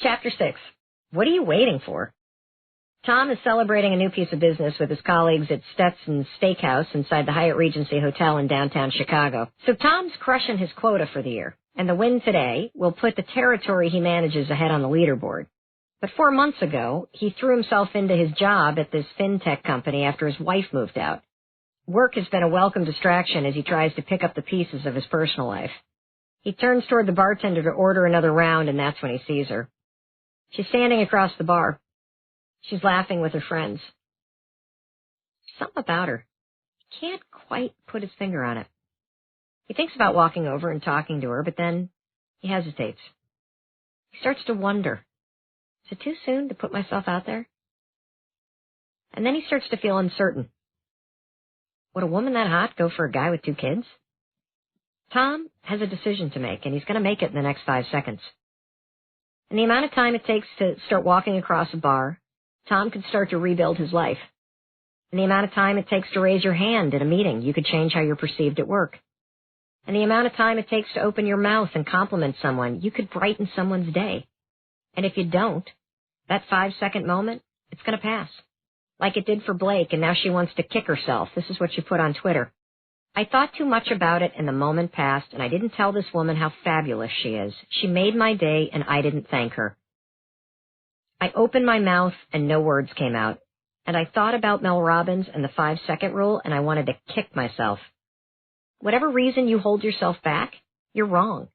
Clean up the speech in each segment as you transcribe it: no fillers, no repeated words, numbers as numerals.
Chapter 6. What are you waiting for? Tom is celebrating a new piece of business with his colleagues at Stetson's Steakhouse inside the Hyatt Regency Hotel in downtown Chicago. So Tom's crushing his quota for the year, and the win today will put the territory he manages ahead on the leaderboard. But 4 months ago, he threw himself into his job at this fintech company after his wife moved out. Work has been a welcome distraction as he tries to pick up the pieces of his personal life. He turns toward the bartender to order another round, and that's when he sees her. She's standing across the bar. She's laughing with her friends. Something about her. He can't quite put his finger on it. He thinks about walking over and talking to her, but then he hesitates. He starts to wonder, is it too soon to put myself out there? And then he starts to feel uncertain. Would a woman that hot go for a guy with 2 kids? Tom has a decision to make, and he's going to make it in the next 5 seconds. In the amount of time it takes to start walking across a bar, Tom could start to rebuild his life. In the amount of time it takes to raise your hand at a meeting, you could change how you're perceived at work. In the amount of time it takes to open your mouth and compliment someone, you could brighten someone's day. And if you don't, that 5-second moment, it's going to pass. Like it did for Blake, and now she wants to kick herself. This is what she put on Twitter. I thought too much about it, and the moment passed, and I didn't tell this woman how fabulous she is. She made my day, and I didn't thank her. I opened my mouth, and no words came out. And I thought about Mel Robbins and the 5-second rule, and I wanted to kick myself. Whatever reason you hold yourself back, you're wrong.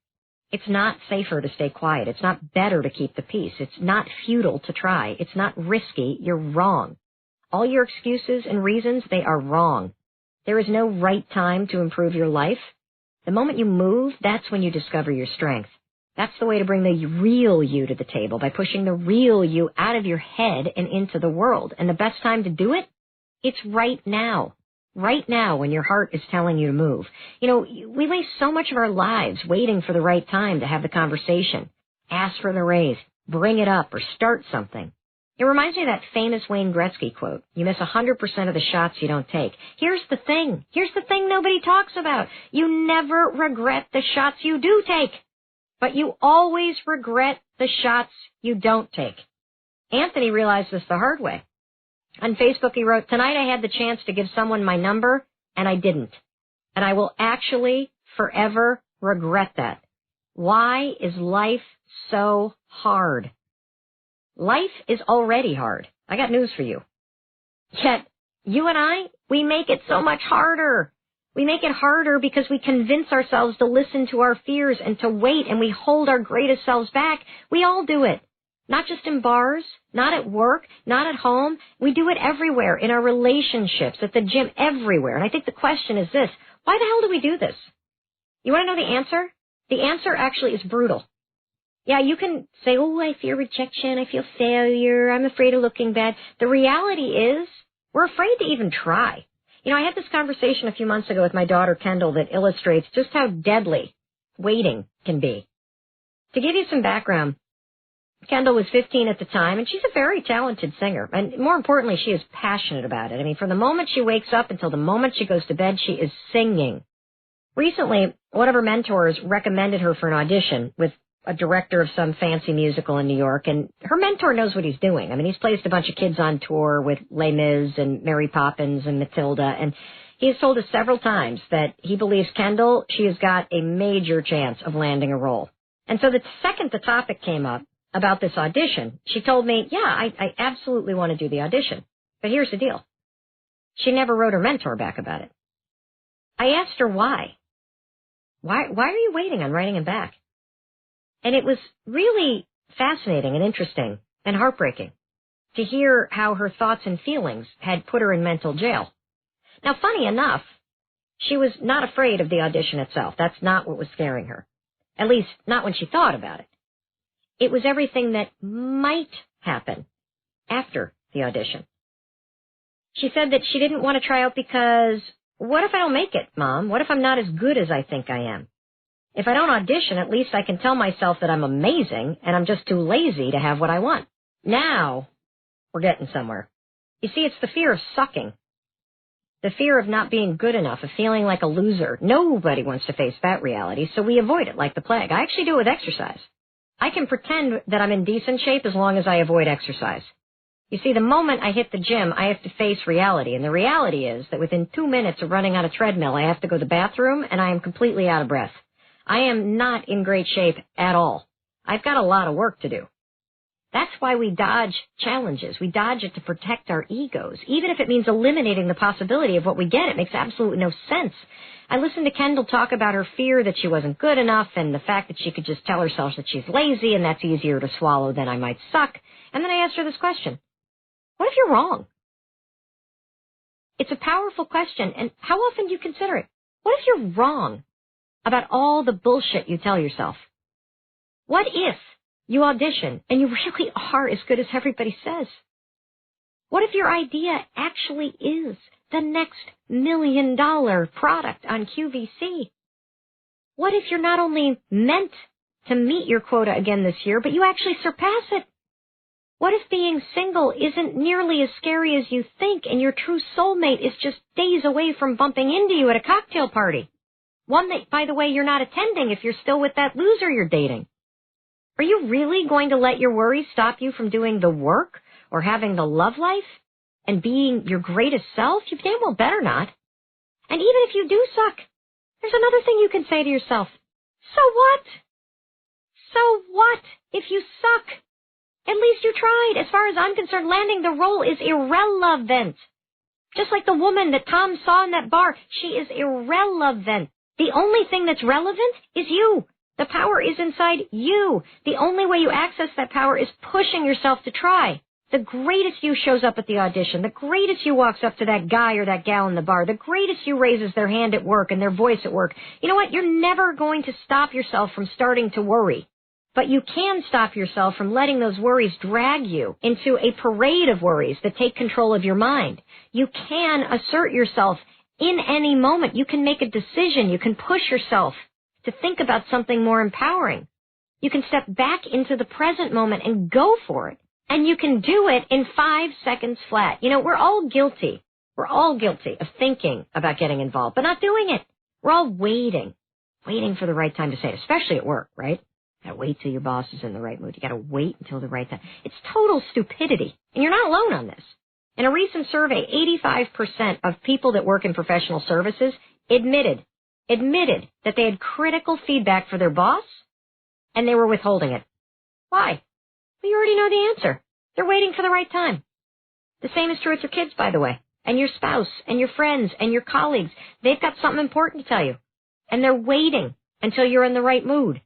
It's not safer to stay quiet. It's not better to keep the peace. It's not futile to try. It's not risky. You're wrong. All your excuses and reasons, they are wrong. There is no right time to improve your life. The moment you move, that's when you discover your strength. That's the way to bring the real you to the table, by pushing the real you out of your head and into the world. And the best time to do it? It's right now. Right now when your heart is telling you to move. You know, we waste so much of our lives waiting for the right time to have the conversation. Ask for the raise, bring it up, or start something. It reminds me of that famous Wayne Gretzky quote, you miss 100% of the shots you don't take. Here's the thing nobody talks about. You never regret the shots you do take, but you always regret the shots you don't take. Anthony realized this the hard way. On Facebook he wrote, tonight I had the chance to give someone my number, and I didn't. And I will actually forever regret that. Why is life so hard? Life is already hard. I got news for you. Yet, you and I, we make it so much harder. We make it harder because we convince ourselves to listen to our fears and to wait, and we hold our greatest selves back. We all do it. Not just in bars, not at work, not at home. We do it everywhere, in our relationships, at the gym, everywhere. And I think the question is this, why the hell do we do this? You want to know the answer? The answer actually is brutal. Yeah, you can say, oh, I fear rejection, I feel failure, I'm afraid of looking bad. The reality is, we're afraid to even try. You know, I had this conversation a few months ago with my daughter, Kendall, that illustrates just how deadly waiting can be. To give you some background, Kendall was 15 at the time, and she's a very talented singer. And more importantly, she is passionate about it. I mean, from the moment she wakes up until the moment she goes to bed, she is singing. Recently, one of her mentors recommended her for an audition with a director of some fancy musical in New York, and her mentor knows what he's doing. I mean, he's placed a bunch of kids on tour with Les Mis and Mary Poppins and Matilda, and he has told us several times that he believes Kendall, she has got a major chance of landing a role. And so the second the topic came up about this audition, she told me, yeah, I absolutely want to do the audition. But here's the deal. She never wrote her mentor back about it. I asked her why. Why are you waiting on writing him back? And it was really fascinating and interesting and heartbreaking to hear how her thoughts and feelings had put her in mental jail. Now, funny enough, she was not afraid of the audition itself. That's not what was scaring her. At least, not when she thought about it. It was everything that might happen after the audition. She said that she didn't want to try out because, what if I don't make it, Mom? What if I'm not as good as I think I am? If I don't audition, at least I can tell myself that I'm amazing and I'm just too lazy to have what I want. Now, we're getting somewhere. You see, it's the fear of sucking. The fear of not being good enough, of feeling like a loser. Nobody wants to face that reality, so we avoid it like the plague. I actually do it with exercise. I can pretend that I'm in decent shape as long as I avoid exercise. You see, the moment I hit the gym, I have to face reality, and the reality is that within 2 minutes of running on a treadmill, I have to go to the bathroom, and I am completely out of breath. I am not in great shape at all. I've got a lot of work to do. That's why we dodge challenges. We dodge it to protect our egos. Even if it means eliminating the possibility of what we get, it makes absolutely no sense. I listened to Kendall talk about her fear that she wasn't good enough and the fact that she could just tell herself that she's lazy and that's easier to swallow than I might suck. And then I asked her this question. What if you're wrong? It's a powerful question, and how often do you consider it? What if you're wrong about all the bullshit you tell yourself? What if you audition and you really are as good as everybody says? What if your idea actually is the next $1 million product on QVC? What if you're not only meant to meet your quota again this year, but you actually surpass it? What if being single isn't nearly as scary as you think and your true soulmate is just days away from bumping into you at a cocktail party? One that, by the way, you're not attending if you're still with that loser you're dating. Are you really going to let your worries stop you from doing the work or having the love life and being your greatest self? You damn well better not. And even if you do suck, there's another thing you can say to yourself. So what? So what if you suck? At least you tried. As far as I'm concerned, landing the role is irrelevant. Just like the woman that Tom saw in that bar, she is irrelevant. The only thing that's relevant is you. The power is inside you. The only way you access that power is pushing yourself to try. The greatest you shows up at the audition. The greatest you walks up to that guy or that gal in the bar. The greatest you raises their hand at work and their voice at work. You know what? You're never going to stop yourself from starting to worry. But you can stop yourself from letting those worries drag you into a parade of worries that take control of your mind. You can assert yourself in any moment. You can make a decision. You can push yourself to think about something more empowering. You can step back into the present moment and go for it. And you can do it in 5 seconds flat. You know, we're all guilty. We're all guilty of thinking about getting involved, but not doing it. We're all waiting for the right time to say it, especially at work, right? You gotta wait till your boss is in the right mood. You gotta wait until the right time. It's total stupidity. And you're not alone on this. In a recent survey, 85% of people that work in professional services admitted that they had critical feedback for their boss, and they were withholding it. Why? Well, you already know the answer. They're waiting for the right time. The same is true with your kids, by the way, and your spouse, and your friends, and your colleagues. They've got something important to tell you, and they're waiting until you're in the right mood.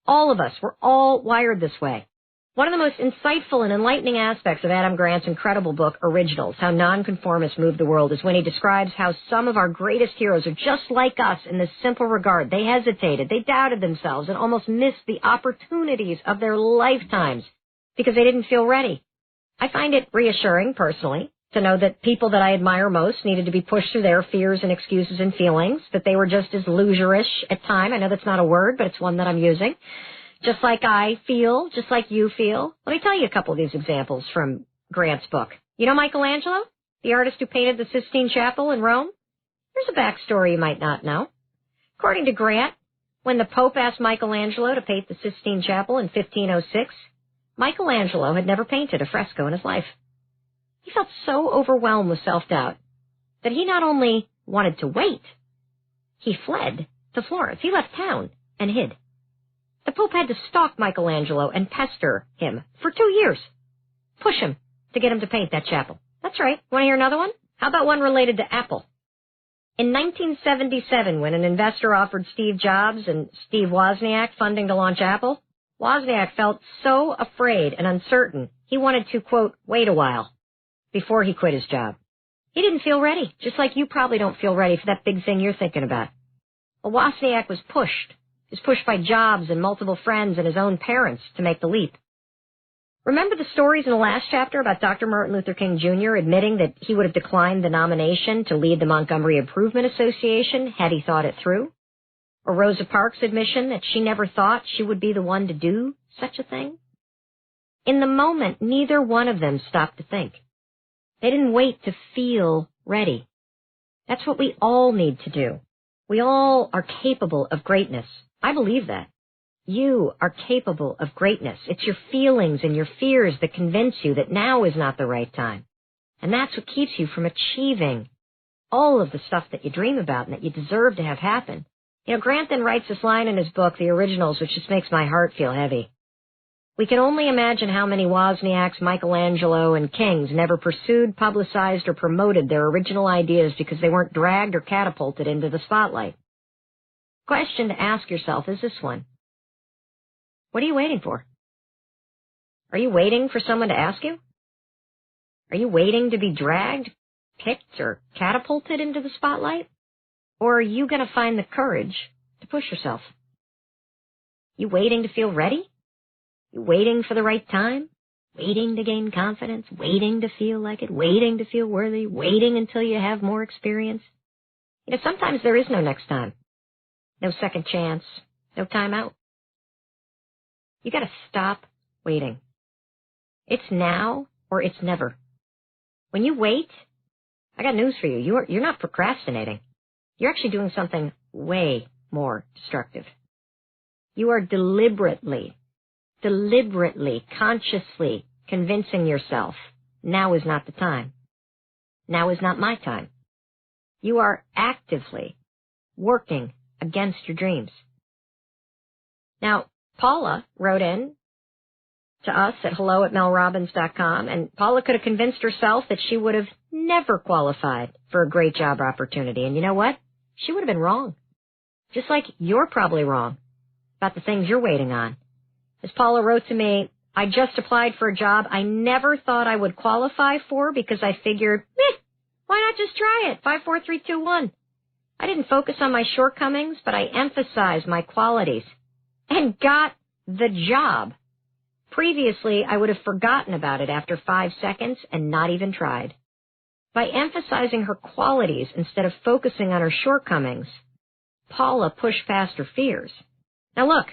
All of us, we're all wired this way. One of the most insightful and enlightening aspects of Adam Grant's incredible book, Originals, How Nonconformists Move the World, is when he describes how some of our greatest heroes are just like us in this simple regard. They hesitated, they doubted themselves, and almost missed the opportunities of their lifetimes because they didn't feel ready. I find it reassuring, personally, to know that people that I admire most needed to be pushed through their fears and excuses and feelings, that they were just as loserish at time. I know that's not a word, but it's one that I'm using. Just like I feel, just like you feel. Let me tell you a couple of these examples from Grant's book. You know Michelangelo, the artist who painted the Sistine Chapel in Rome? There's a backstory you might not know. According to Grant, when the Pope asked Michelangelo to paint the Sistine Chapel in 1506, Michelangelo had never painted a fresco in his life. He felt so overwhelmed with self-doubt that he not only wanted to wait, he fled to Florence. He left town and hid. The Pope had to stalk Michelangelo and pester him for 2 years, push him to get him to paint that chapel. That's right. Want to hear another one? How about one related to Apple? In 1977, when an investor offered Steve Jobs and Steve Wozniak funding to launch Apple, Wozniak felt so afraid and uncertain, he wanted to, quote, wait a while before he quit his job. He didn't feel ready, just like you probably don't feel ready for that big thing you're thinking about. Well, Wozniak was pushed. He was pushed by Jobs and multiple friends and his own parents to make the leap. Remember the stories in the last chapter about Dr. Martin Luther King Jr. admitting that he would have declined the nomination to lead the Montgomery Improvement Association had he thought it through? Or Rosa Parks' admission that she never thought she would be the one to do such a thing? In the moment, neither one of them stopped to think. They didn't wait to feel ready. That's what we all need to do. We all are capable of greatness. I believe that. You are capable of greatness. It's your feelings and your fears that convince you that now is not the right time. And that's what keeps you from achieving all of the stuff that you dream about and that you deserve to have happen. You know, Grant then writes this line in his book, The Originals, which just makes my heart feel heavy. We can only imagine how many Wozniaks, Michelangelo, and Kings never pursued, publicized, or promoted their original ideas because they weren't dragged or catapulted into the spotlight. The question to ask yourself is this one. What are you waiting for? Are you waiting for someone to ask you? Are you waiting to be dragged, picked, or catapulted into the spotlight? Or are you going to find the courage to push yourself? You waiting to feel ready? You waiting for the right time? Waiting to gain confidence? Waiting to feel like it? Waiting to feel worthy? Waiting until you have more experience? You know, sometimes there is no next time. No second chance. No time out. You got to stop waiting. It's now or it's never. When you wait, I got news for you. You're not procrastinating. You're actually doing something way more destructive. You are deliberately, consciously convincing yourself, now is not the time. Now is not my time. You are actively working against your dreams. Now, Paula wrote in to us at hello@melrobbins.com, and Paula could have convinced herself that she would have never qualified for a great job opportunity. And you know what? She would have been wrong. Just like you're probably wrong about the things you're waiting on. As Paula wrote to me, I just applied for a job I never thought I would qualify for because I figured, why not just try it? 5, 4, 3, 2, 1. I didn't focus on my shortcomings, but I emphasized my qualities and got the job. Previously, I would have forgotten about it after 5 seconds and not even tried. By emphasizing her qualities instead of focusing on her shortcomings, Paula pushed past her fears. Now look,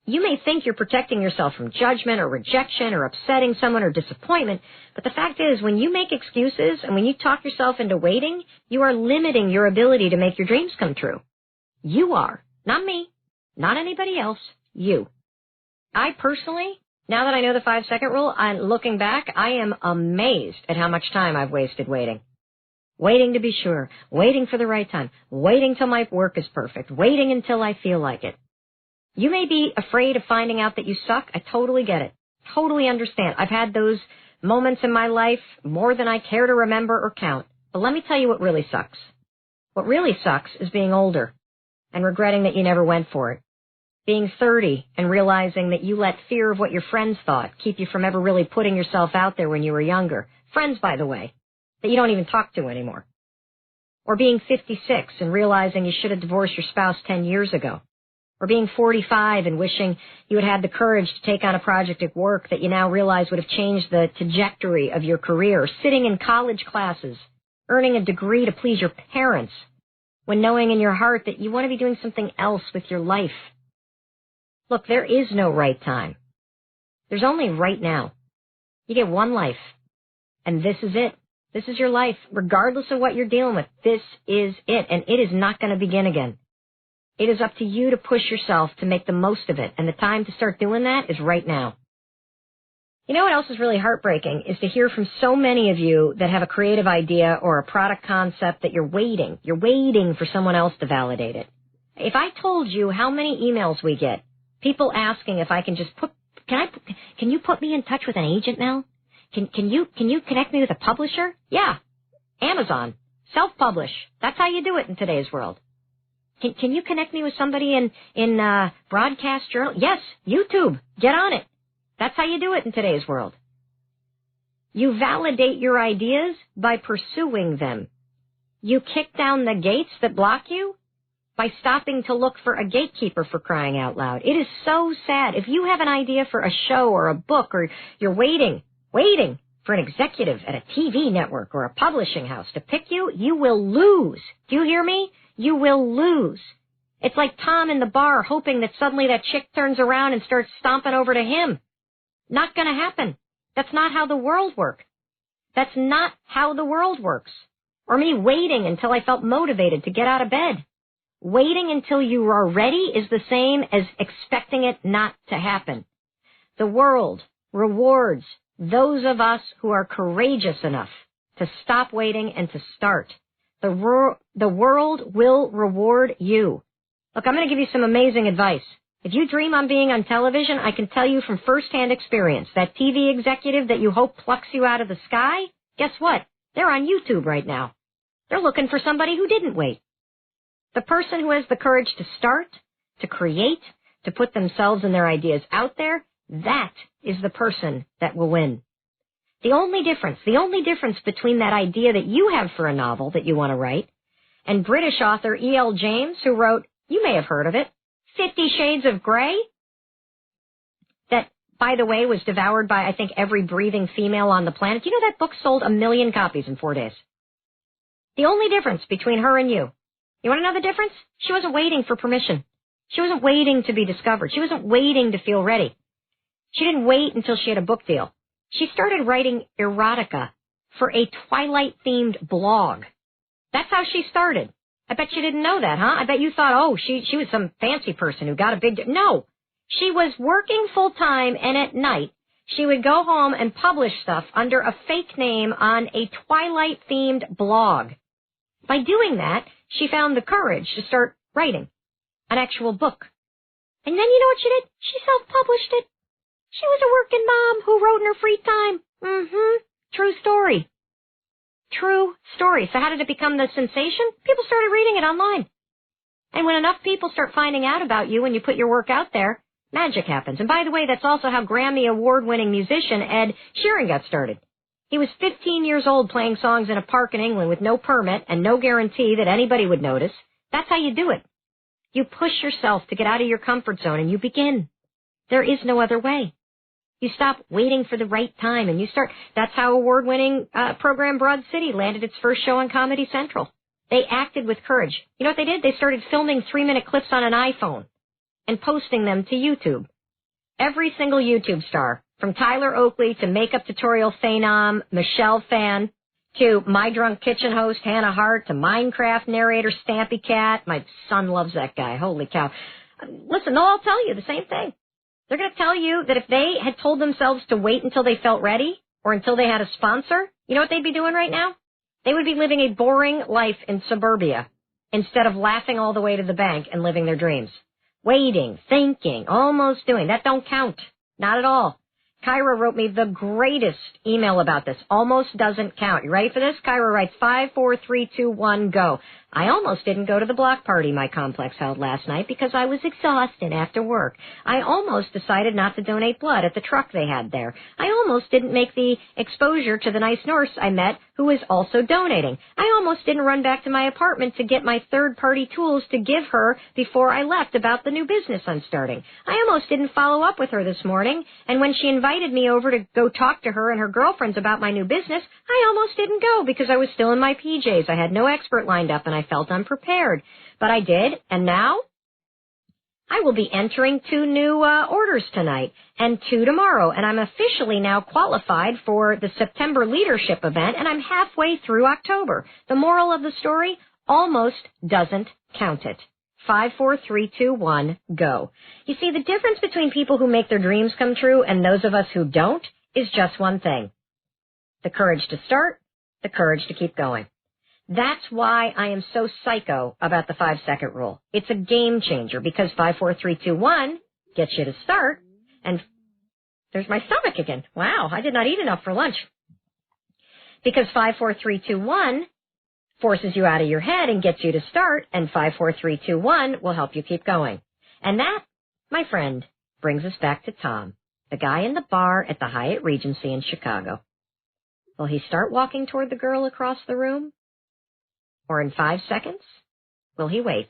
you may think you're protecting yourself from judgment or rejection or upsetting someone or disappointment, but the fact is when you make excuses and when you talk yourself into waiting, you are limiting your ability to make your dreams come true. You are, not me, not anybody else, you. I personally, now that I know the 5-second rule, I'm looking back, I am amazed at how much time I've wasted waiting. Waiting to be sure, waiting for the right time, waiting till my work is perfect, waiting until I feel like it. You may be afraid of finding out that you suck. I totally get it. Totally understand. I've had those moments in my life more than I care to remember or count. But let me tell you what really sucks. What really sucks is being older and regretting that you never went for it. Being 30 and realizing that you let fear of what your friends thought keep you from ever really putting yourself out there when you were younger. Friends, by the way, that you don't even talk to anymore. Or being 56 and realizing you should have divorced your spouse 10 years ago. Or being 45 and wishing you had had the courage to take on a project at work that you now realize would have changed the trajectory of your career. Or sitting in college classes, earning a degree to please your parents, when knowing in your heart that you want to be doing something else with your life. Look, there is no right time. There's only right now. You get one life, and this is it. This is your life, regardless of what you're dealing with. This is it, and it is not going to begin again. It is up to you to push yourself to make the most of it, and the time to start doing that is right now. You know what else is really heartbreaking is to hear from so many of you that have a creative idea or a product concept that you're waiting for someone else to validate it. If I told you how many emails we get, people asking if I can just can you put me in touch with an agent now? Can you connect me with a publisher? Yeah. Amazon. Self-publish. That's how you do it in today's world. Can you connect me with somebody in broadcast journal? Yes, YouTube. Get on it. That's how you do it in today's world. You validate your ideas by pursuing them. You kick down the gates that block you by stopping to look for a gatekeeper, for crying out loud. It is so sad. If you have an idea for a show or a book, or you're waiting for an executive at a TV network or a publishing house to pick you, you will lose. Do you hear me? You will lose. It's like Tom in the bar hoping that suddenly that chick turns around and starts stomping over to him. Not going to happen. That's not how the world works. That's not how the world works. Or me waiting until I felt motivated to get out of bed. Waiting until you are ready is the same as expecting it not to happen. The world rewards those of us who are courageous enough to stop waiting and to start. The world will reward you. Look, I'm going to give you some amazing advice. If you dream on being on television, I can tell you from firsthand experience, that TV executive that you hope plucks you out of the sky, guess what? They're on YouTube right now. They're looking for somebody who didn't wait. The person who has the courage to start, to create, to put themselves and their ideas out there, that is the person that will win. The only difference between that idea that you have for a novel that you want to write and British author E.L. James, who wrote, you may have heard of it, 50 Shades of Grey, that, by the way, was devoured by, I think, every breathing female on the planet. You know that book sold 1 million copies in 4 days? The only difference between her and you want to know the difference? She wasn't waiting for permission. She wasn't waiting to be discovered. She wasn't waiting to feel ready. She didn't wait until she had a book deal. She started writing erotica for a Twilight-themed blog. That's how she started. I bet you didn't know that, huh? I bet you thought, oh, she was some fancy person who got a big... No. She was working full-time, and at night, she would go home and publish stuff under a fake name on a Twilight-themed blog. By doing that, she found the courage to start writing an actual book. And then you know what she did? She self-published it. She was a working mom who wrote in her free time. True story. True story. So how did it become the sensation? People started reading it online. And when enough people start finding out about you when you put your work out there, magic happens. And by the way, that's also how Grammy award-winning musician Ed Sheeran got started. He was 15 years old playing songs in a park in England with no permit and no guarantee that anybody would notice. That's how you do it. You push yourself to get out of your comfort zone and you begin. There is no other way. You stop waiting for the right time and you start. That's how award-winning program Broad City landed its first show on Comedy Central. They acted with courage. You know what they did? They started filming 3-minute clips on an iPhone and posting them to YouTube. Every single YouTube star, from Tyler Oakley to makeup tutorial phenom Michelle Phan, to My Drunk Kitchen host Hannah Hart, to Minecraft narrator Stampy Cat. My son loves that guy. Holy cow. Listen, they'll all tell you the same thing. They're going to tell you that if they had told themselves to wait until they felt ready or until they had a sponsor, you know what they'd be doing right now? They would be living a boring life in suburbia instead of laughing all the way to the bank and living their dreams. Waiting, thinking, almost doing. That don't count. Not at all. Kyra wrote me the greatest email about this. Almost doesn't count. You ready for this? Kyra writes 5, 4, 3, 2, 1, go. I almost didn't go to the block party my complex held last night because I was exhausted after work. I almost decided not to donate blood at the truck they had there. I almost didn't make the exposure to the nice nurse I met who was also donating. I almost didn't run back to my apartment to get my third-party tools to give her before I left about the new business I'm starting. I almost didn't follow up with her this morning, and when she invited me over to go talk to her and her girlfriends about my new business, I almost didn't go because I was still in my PJs. I had no expert lined up, and I felt unprepared. But I did, and now I will be entering 2 new orders tonight and 2 tomorrow, and I'm officially now qualified for the September leadership event, and I'm halfway through October. The moral of the story, almost doesn't count it. 5, 4, 3, 2, 1, go. You see, the difference between people who make their dreams come true and those of us who don't is just one thing. The courage to start, the courage to keep going. That's why I am so psycho about the 5-second rule. It's a game changer because 5, 4, 3, 2, 1 gets you to start. And there's my stomach again. Wow, I did not eat enough for lunch. Because 5, 4, 3, 2, 1 forces you out of your head and gets you to start. And 5, 4, 3, 2, 1 will help you keep going. And that, my friend, brings us back to Tom, the guy in the bar at the Hyatt Regency in Chicago. Will he start walking toward the girl across the room? Or in 5 seconds, will he wait?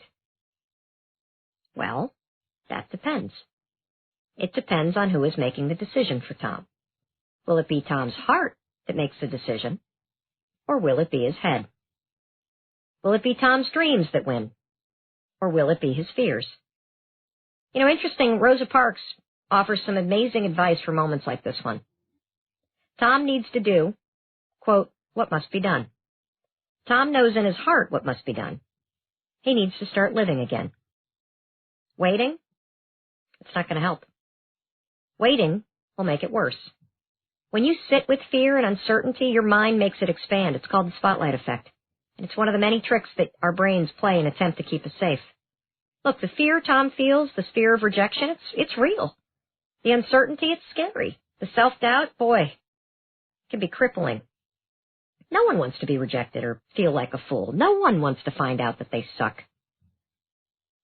Well, that depends. It depends on who is making the decision for Tom. Will it be Tom's heart that makes the decision, or will it be his head? Will it be Tom's dreams that win, or will it be his fears? You know, interesting, Rosa Parks offers some amazing advice for moments like this one. Tom needs to do, quote, what must be done. Tom knows in his heart what must be done. He needs to start living again. Waiting? It's not going to help. Waiting will make it worse. When you sit with fear and uncertainty, your mind makes it expand. It's called the spotlight effect. And it's one of the many tricks that our brains play in an attempt to keep us safe. Look, the fear Tom feels, the fear of rejection, it's real. The uncertainty, it's scary. The self-doubt, boy, it can be crippling. No one wants to be rejected or feel like a fool. No one wants to find out that they suck.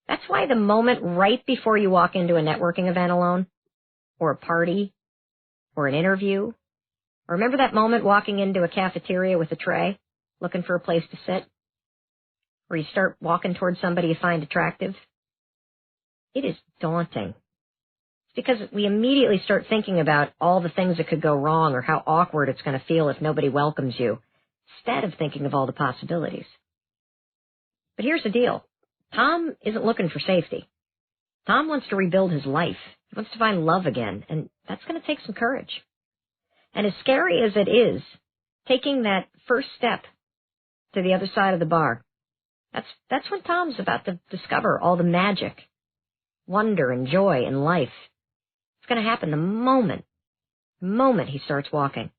That's why the moment right before you walk into a networking event alone, or a party, or an interview, or remember that moment walking into a cafeteria with a tray, looking for a place to sit, or you start walking towards somebody you find attractive? It is daunting. It's because we immediately start thinking about all the things that could go wrong or how awkward it's going to feel if nobody welcomes you, instead of thinking of all the possibilities. But here's the deal. Tom isn't looking for safety. Tom wants to rebuild his life. He wants to find love again, and that's going to take some courage. And as scary as it is, taking that first step to the other side of the bar, that's when Tom's about to discover all the magic, wonder, and joy in life. It's going to happen the moment he starts walking.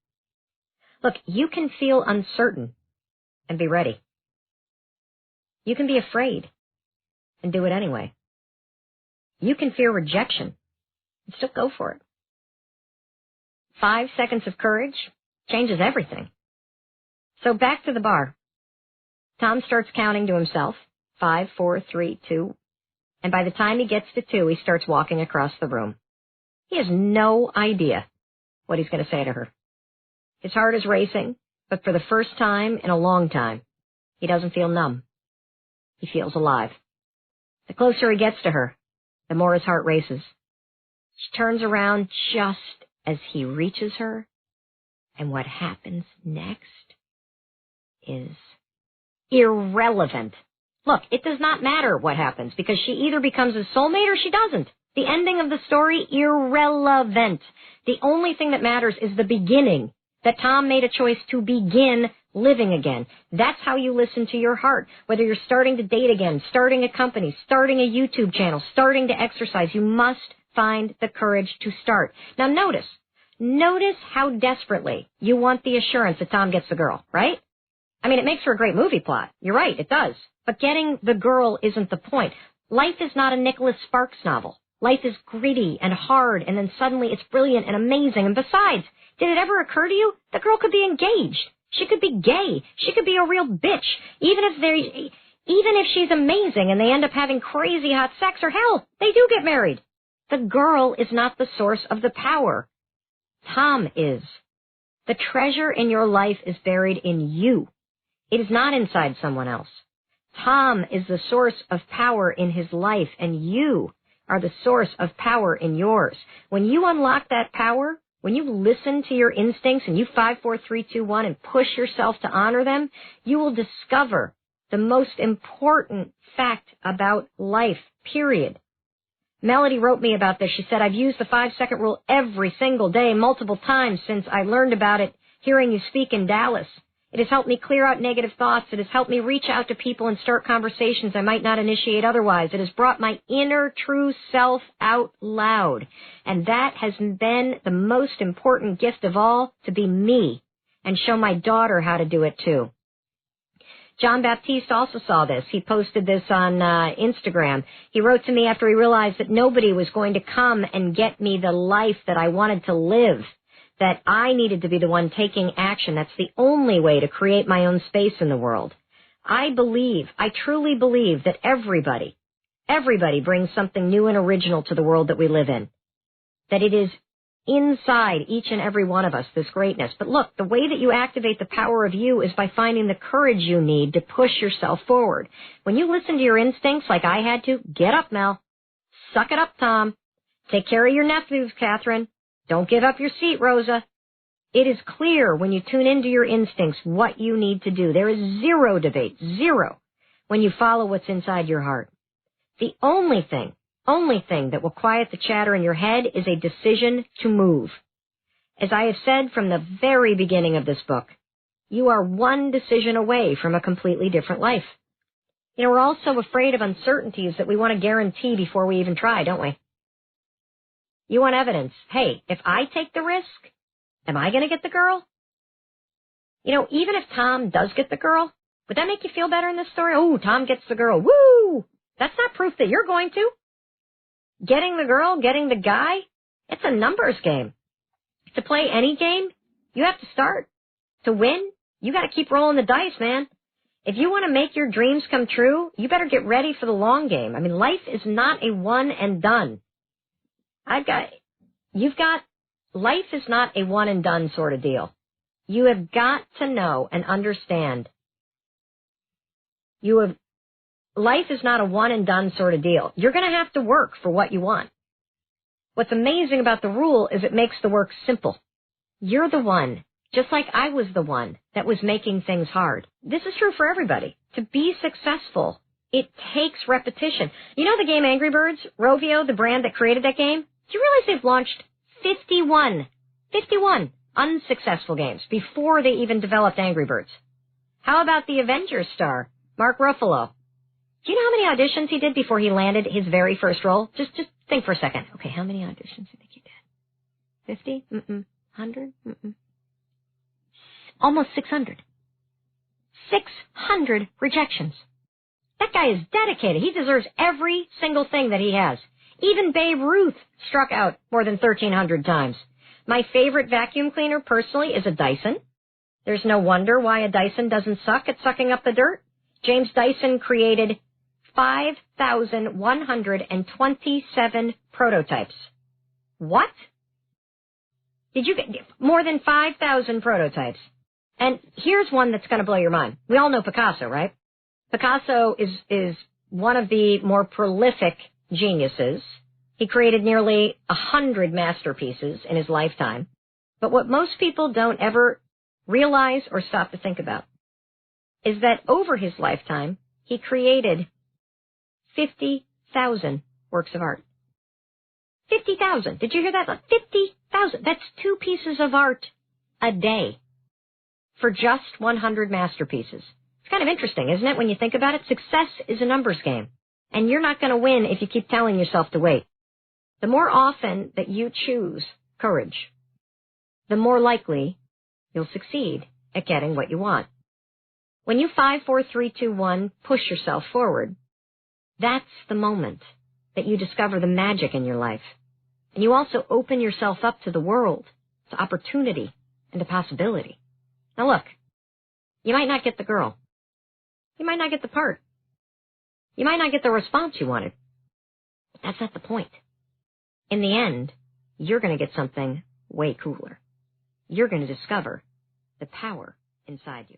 Look, you can feel uncertain and be ready. You can be afraid and do it anyway. You can fear rejection and still go for it. 5 seconds of courage changes everything. So back to the bar. Tom starts counting to himself, 5, 4, 3, 2, and by the time he gets to 2, he starts walking across the room. He has no idea what he's going to say to her. His heart is racing, but for the first time in a long time, he doesn't feel numb. He feels alive. The closer he gets to her, the more his heart races. She turns around just as he reaches her, and what happens next is irrelevant. Look, it does not matter what happens, because she either becomes his soulmate or she doesn't. The ending of the story, irrelevant. The only thing that matters is the beginning, that Tom made a choice to begin living again. That's how you listen to your heart. Whether you're starting to date again, starting a company, starting a YouTube channel, starting to exercise, you must find the courage to start. Now notice how desperately you want the assurance that Tom gets the girl, right? I mean, it makes for a great movie plot. You're right, it does. But getting the girl isn't the point. Life is not a Nicholas Sparks novel. Life is gritty and hard, and then suddenly it's brilliant and amazing. And besides, did it ever occur to you? The girl could be engaged. She could be gay. She could be a real bitch. Even if she's amazing and they end up having crazy hot sex, or hell, they do get married. The girl is not the source of the power. Tom is. The treasure in your life is buried in you. It is not inside someone else. Tom is the source of power in his life, and you are the source of power in yours. When you unlock that power, when you listen to your instincts and you 5, 4, 3, 2, 1 and push yourself to honor them, you will discover the most important fact about life, period. Melody wrote me about this. She said, I've used the 5-second rule every single day, multiple times since I learned about it hearing you speak in Dallas. It has helped me clear out negative thoughts. It has helped me reach out to people and start conversations I might not initiate otherwise. It has brought my inner true self out loud. And that has been the most important gift of all, to be me and show my daughter how to do it too. John Baptiste also saw this. He posted this on Instagram. He wrote to me after he realized that nobody was going to come and get me the life that I wanted to live, that I needed to be the one taking action. That's the only way to create my own space in the world. I truly believe that everybody brings something new and original to the world that we live in, that it is inside each and every one of us, this greatness. But look, the way that you activate the power of you is by finding the courage you need to push yourself forward. When you listen to your instincts like I had to, get up, Mel. Suck it up, Tom. Take care of your nephews, Catherine. Don't give up your seat, Rosa. It is clear when you tune into your instincts what you need to do. There is zero debate, zero, when you follow what's inside your heart. The only thing that will quiet the chatter in your head is a decision to move. As I have said from the very beginning of this book, you are one decision away from a completely different life. We're all so afraid of uncertainties that we want to guarantee before we even try, don't we? You want evidence. Hey, if I take the risk, am I going to get the girl? Even if Tom does get the girl, would that make you feel better in this story? Oh, Tom gets the girl. Woo! That's not proof that you're going to. Getting the girl, getting the guy, it's a numbers game. To play any game, you have to start. To win, you got to keep rolling the dice, man. If you want to make your dreams come true, you better get ready for the long game. I mean, life is not a one and done. Life is not a one and done sort of deal. You have got to know and understand. Life is not a one and done sort of deal. You're going to have to work for what you want. What's amazing about the rule is it makes the work simple. You're the one, just like I was the one, that was making things hard. This is true for everybody. To be successful, it takes repetition. You know the game Angry Birds? Rovio, the brand that created that game? Do you realize they've launched 51 unsuccessful games before they even developed Angry Birds? How about the Avengers star, Mark Ruffalo? Do you know how many auditions he did before he landed his very first role? Just think for a second. Okay, how many auditions do you think he did? 50? 100? Almost 600. 600 rejections. That guy is dedicated. He deserves every single thing that he has. Even Babe Ruth struck out more than 1,300 times. My favorite vacuum cleaner, personally, is a Dyson. There's no wonder why a Dyson doesn't suck at sucking up the dirt. James Dyson created 5,127 prototypes. What? Did you get more than 5,000 prototypes? And here's one that's going to blow your mind. We all know Picasso, right? Picasso is one of the more prolific geniuses. He created nearly 100 masterpieces in his lifetime. But what most people don't ever realize or stop to think about is that over his lifetime, he created 50,000 works of art. 50,000. Did you hear that? 50,000. That's 2 pieces of art a day for just 100 masterpieces. It's kind of interesting, isn't it, when you think about it? Success is a numbers game, and you're not going to win if you keep telling yourself to wait. The more often that you choose courage, the more likely you'll succeed at getting what you want. When you 5, 4, 3, 2, 1 push yourself forward, that's the moment that you discover the magic in your life. And you also open yourself up to the world, to opportunity, and to possibility. Now look, you might not get the girl. You might not get the part. You might not get the response you wanted. But that's not the point. In the end, you're going to get something way cooler. You're going to discover the power inside you.